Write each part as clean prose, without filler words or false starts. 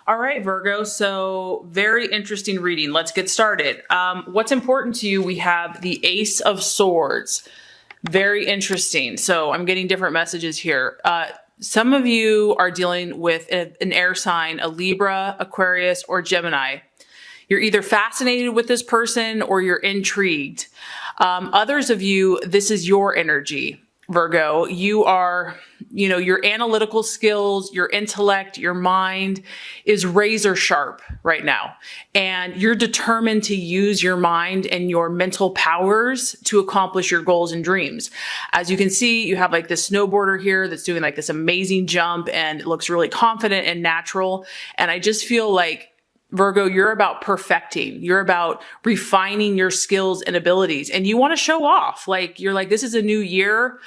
All right, Virgo. So very interesting reading. Let's get started. What's important to you? We have the Ace of Swords. Very interesting. So I'm getting different messages here. Some of you are dealing with an air sign, a Libra, Aquarius, or Gemini. You're either fascinated with this person or you're intrigued. Others of you, this is your energy. Virgo, you are, your analytical skills, your intellect, your mind is razor sharp right now. And you're determined to use your mind and your mental powers to accomplish your goals and dreams. As you can see, you have like this snowboarder here that's doing like this amazing jump and it looks really confident and natural. And I just feel like Virgo, you're about perfecting. You're about refining your skills and abilities, and you want to show off. Like, you're like, this is a new year.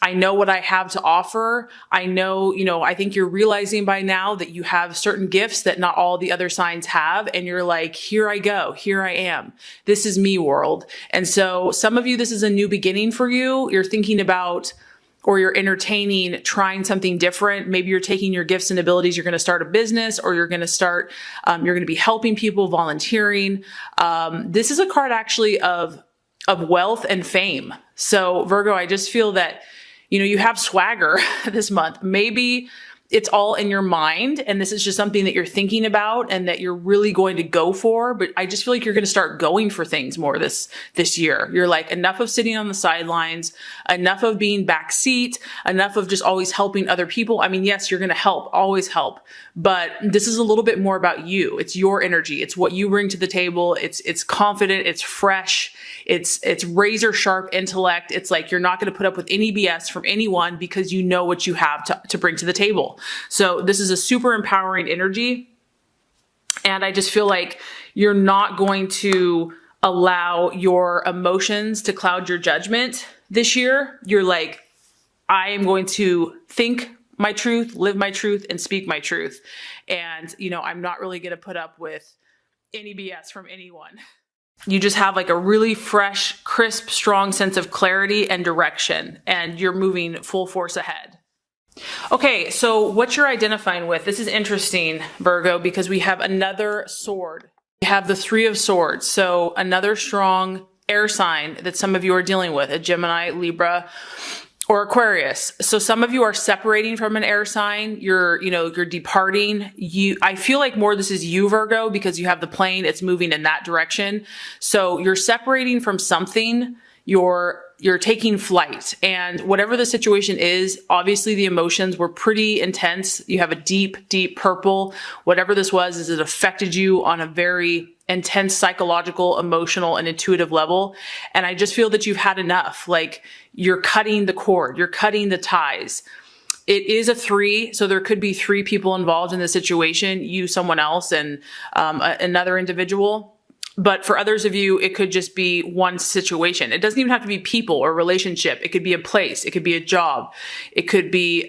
I know what I have to offer. I know, I think you're realizing by now that you have certain gifts that not all the other signs have. And you're like, here I go. Here I am. This is me, world. And so some of you, this is a new beginning for you. You're thinking about, or you're entertaining trying something different. Maybe you're taking your gifts and abilities. You're going to start a business, or you're going to start, you're going to be helping people, volunteering. This is a card actually of wealth and fame. So Virgo, I just feel that, you have swagger this month. Maybe it's all in your mind and this is just something that you're thinking about and that you're really going to go for. But I just feel like you're going to start going for things more this year. You're like, enough of sitting on the sidelines, enough of being backseat, enough of just always helping other people. I mean, yes, you're going to help, always help, but this is a little bit more about you. It's your energy. It's what you bring to the table. It's confident. It's fresh. It's razor sharp intellect. It's like, you're not going to put up with any BS from anyone because you know what you have to bring to the table. So this is a super empowering energy. And I just feel like you're not going to allow your emotions to cloud your judgment this year. You're like, I am going to think my truth, live my truth, and speak my truth. And, I'm not really going to put up with any BS from anyone. You just have like a really fresh, crisp, strong sense of clarity and direction, and you're moving full force ahead. Okay, so what you're identifying with, this is interesting, Virgo, because we have another sword. We have the Three of Swords, so another strong air sign that some of you are dealing with, a Gemini, Libra, or Aquarius. So some of you are separating from an air sign. You're departing. I feel like more this is you, Virgo, because you have the plane, it's moving in that direction. So you're separating from something. You're taking flight, and whatever the situation is, obviously the emotions were pretty intense. You have a deep, deep purple. Whatever this was, is it affected you on a very intense psychological, emotional, and intuitive level. And I just feel that you've had enough. Like, you're cutting the cord, you're cutting the ties. It is a 3, so there could be 3 people involved in the situation, you, someone else, and another individual. But for others of you, it could just be one situation. It doesn't even have to be people or relationship. It could be a place. It could be a job. It could be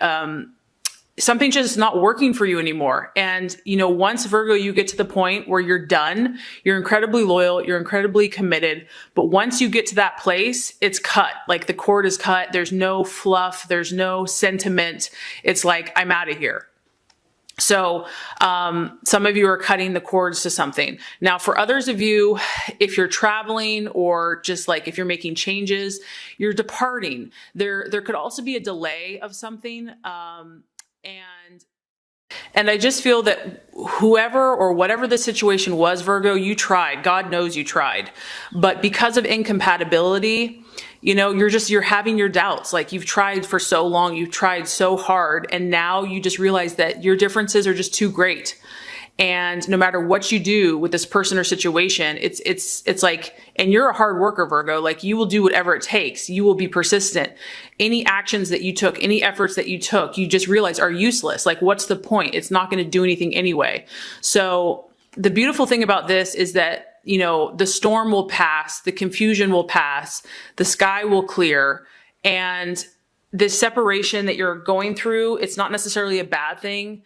something just not working for you anymore. And, once, Virgo, you get to the point where you're done, you're incredibly loyal, you're incredibly committed. But once you get to that place, it's cut. Like, the cord is cut. There's no fluff. There's no sentiment. It's like, I'm out of here. So some of you are cutting the cords to something. Now, for others of you, if you're traveling or just like if you're making changes, you're departing. There could also be a delay of something. And I just feel that whoever or whatever the situation was, Virgo, you tried. God knows you tried. But because of incompatibility, you're having your doubts. Like, you've tried for so long, you've tried so hard, and now you just realize that your differences are just too great. And no matter what you do with this person or situation, it's like, and you're a hard worker, Virgo, like, you will do whatever it takes. You will be persistent. Any actions that you took, any efforts that you took, you just realize are useless. Like, what's the point? It's not going to do anything anyway. So the beautiful thing about this is that, the storm will pass, the confusion will pass, the sky will clear, and this separation that you're going through, it's not necessarily a bad thing.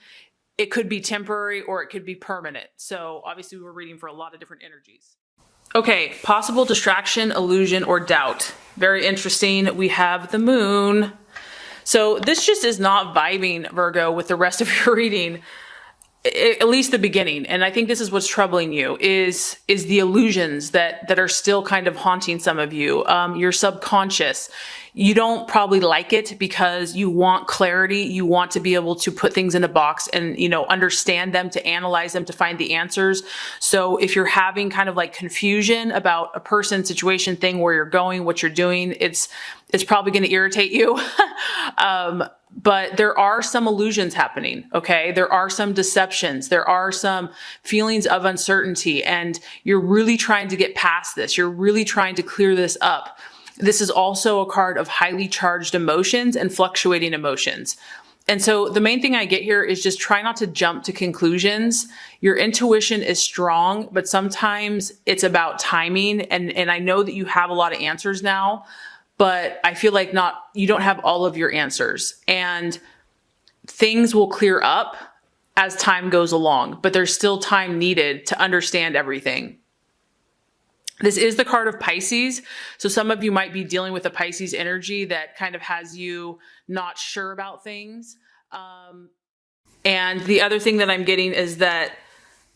It could be temporary or it could be permanent. So obviously we're reading for a lot of different energies. Okay, possible distraction, illusion, or doubt. Very interesting. We have the moon. So this just is not vibing, Virgo, with the rest of your reading. at least the beginning. And I think this is what's troubling you is the illusions that are still kind of haunting some of you. Your subconscious, you don't probably like it because you want clarity. You want to be able to put things in a box and, understand them, to analyze them, to find the answers. So if you're having kind of like confusion about a person, situation, thing, where you're going, what you're doing, it's probably going to irritate you. But there are some illusions happening, okay? There are some deceptions. There are some feelings of uncertainty, and you're really trying to get past this. You're really trying to clear this up. This is also a card of highly charged emotions and fluctuating emotions. And so the main thing I get here is just try not to jump to conclusions. Your intuition is strong, but sometimes it's about timing. And I know that you have a lot of answers now, but I feel like you don't have all of your answers, and things will clear up as time goes along, but there's still time needed to understand everything. This is the card of Pisces. So some of you might be dealing with a Pisces energy that kind of has you not sure about things. And the other thing that I'm getting is that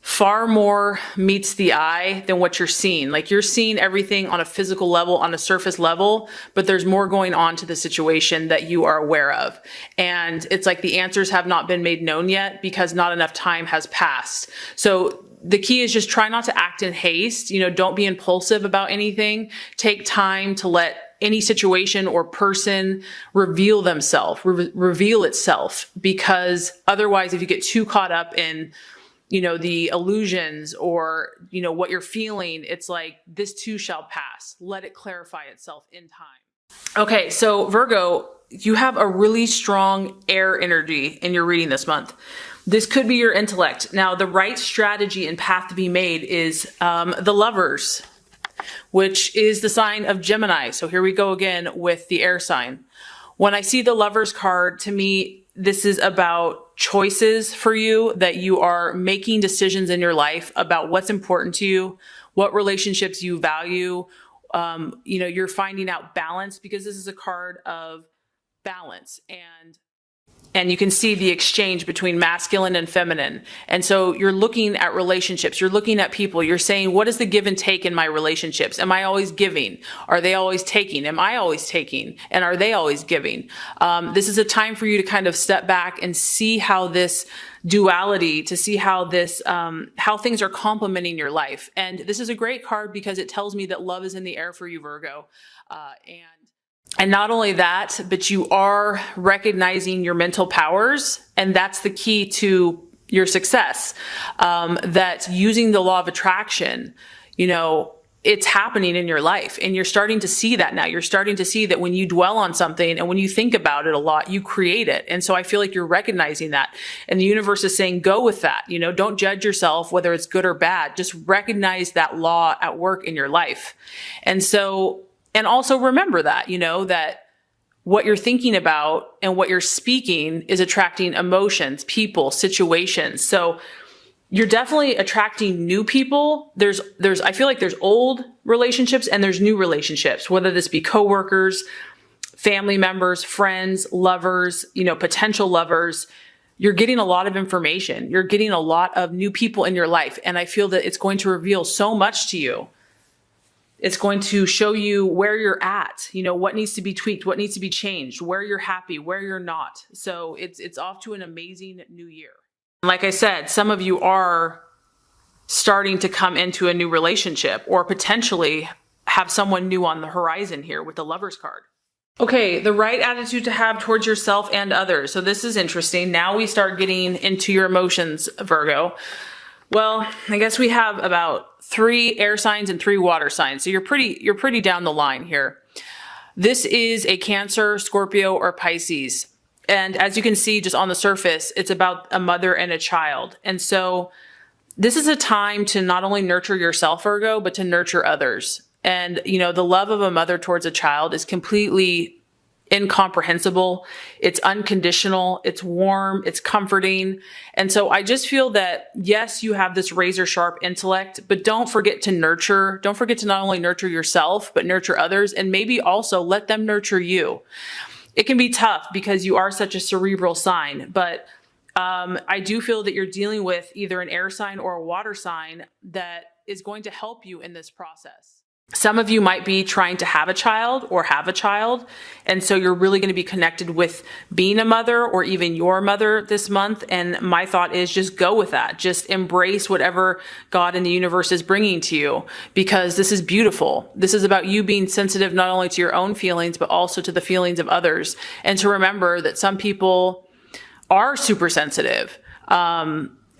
far more meets the eye than what you're seeing. Like, you're seeing everything on a physical level, on a surface level, but there's more going on to the situation that you are aware of. And it's like the answers have not been made known yet because not enough time has passed. So the key is just try not to act in haste. Don't be impulsive about anything. Take time to let any situation or person reveal themselves, reveal itself, because otherwise, if you get too caught up in the illusions or, what you're feeling, it's like this too shall pass. Let it clarify itself in time. Okay, so Virgo, you have a really strong air energy in your reading this month. This could be your intellect. Now, the right strategy and path to be made is the Lovers, which is the sign of Gemini. So here we go again with the air sign. When I see the Lovers card, to me, this is about choices for you, that you are making decisions in your life about what's important to you, what relationships you value. You're finding out balance, because this is a card of balance, and you can see the exchange between masculine and feminine. And so you're looking at relationships, you're looking at people, you're saying, what is the give and take in my relationships? Am I always giving? Are they always taking? Am I always taking? And are they always giving? This is a time for you to kind of step back and see how this duality, to see how how things are complementing your life. And this is a great card because it tells me that love is in the air for you, Virgo. And not only that, but you are recognizing your mental powers, and that's the key to your success. That using the law of attraction, it's happening in your life, and you're starting to see that now. You're starting to see that when you dwell on something and when you think about it a lot, you create it. And so I feel like you're recognizing that, and the universe is saying, go with that. Don't judge yourself, whether it's good or bad. Just recognize that law at work in your life. And also remember that, that what you're thinking about and what you're speaking is attracting emotions, people, situations. So you're definitely attracting new people. I feel like there's old relationships and there's new relationships, whether this be coworkers, family members, friends, lovers, potential lovers. You're getting a lot of information. You're getting a lot of new people in your life. And I feel that it's going to reveal so much to you. It's going to show you where you're at, what needs to be tweaked, what needs to be changed, where you're happy, where you're not. So it's off to an amazing new year. Like I said, some of you are starting to come into a new relationship, or potentially have someone new on the horizon here with the Lovers card. Okay, the right attitude to have towards yourself and others. So this is interesting. Now we start getting into your emotions, Virgo. Well, I guess we have about 3 air signs and 3 water signs. So you're pretty down the line here. This is a Cancer, Scorpio, or Pisces. And as you can see just on the surface, it's about a mother and a child. And so this is a time to not only nurture yourself, Virgo, but to nurture others. And, the love of a mother towards a child is completely incomprehensible. It's unconditional. It's warm. It's comforting. And so I just feel that, yes, you have this razor sharp intellect, but don't forget to nurture. Don't forget to not only nurture yourself, but nurture others, and maybe also let them nurture you. It can be tough because you are such a cerebral sign, but I do feel that you're dealing with either an air sign or a water sign that is going to help you in this process. Some of you might be trying to have a child or have a child. And so you're really going to be connected with being a mother or even your mother this month. And my thought is just go with that. Just embrace whatever God in the universe is bringing to you, because this is beautiful. This is about you being sensitive not only to your own feelings, but also to the feelings of others. And to remember that some people are super sensitive.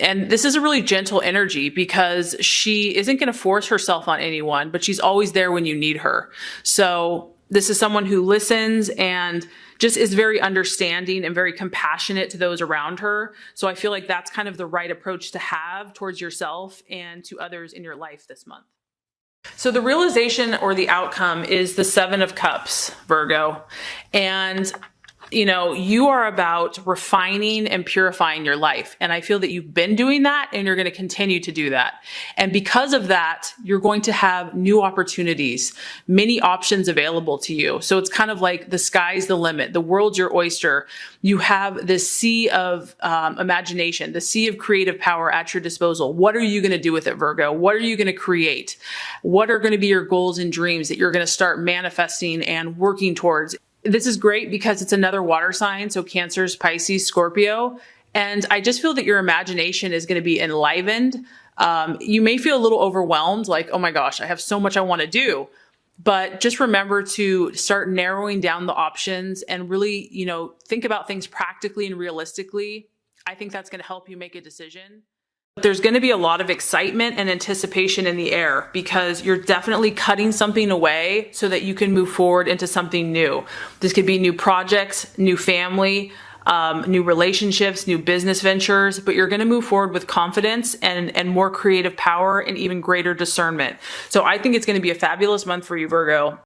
And this is a really gentle energy because she isn't going to force herself on anyone, but she's always there when you need her. So this is someone who listens and just is very understanding and very compassionate to those around her. So I feel like that's kind of the right approach to have towards yourself and to others in your life this month. So the realization or the outcome is the 7 of Cups, Virgo. And you are about refining and purifying your life. And I feel that you've been doing that and you're going to continue to do that. And because of that, you're going to have new opportunities, many options available to you. So it's kind of like the sky's the limit. The world's your oyster. You have this sea of imagination, the sea of creative power at your disposal. What are you going to do with it, Virgo? What are you going to create? What are going to be your goals and dreams that you're going to start manifesting and working towards? This is great because it's another water sign. So Cancers, Pisces, Scorpio. And I just feel that your imagination is going to be enlivened. You may feel a little overwhelmed, like, oh my gosh, I have so much I want to do. But just remember to start narrowing down the options and really, think about things practically and realistically. I think that's going to help you make a decision. There's going to be a lot of excitement and anticipation in the air because you're definitely cutting something away so that you can move forward into something new. This could be new projects, new family, new relationships, new business ventures, but you're going to move forward with confidence and more creative power and even greater discernment. So I think it's going to be a fabulous month for you, Virgo.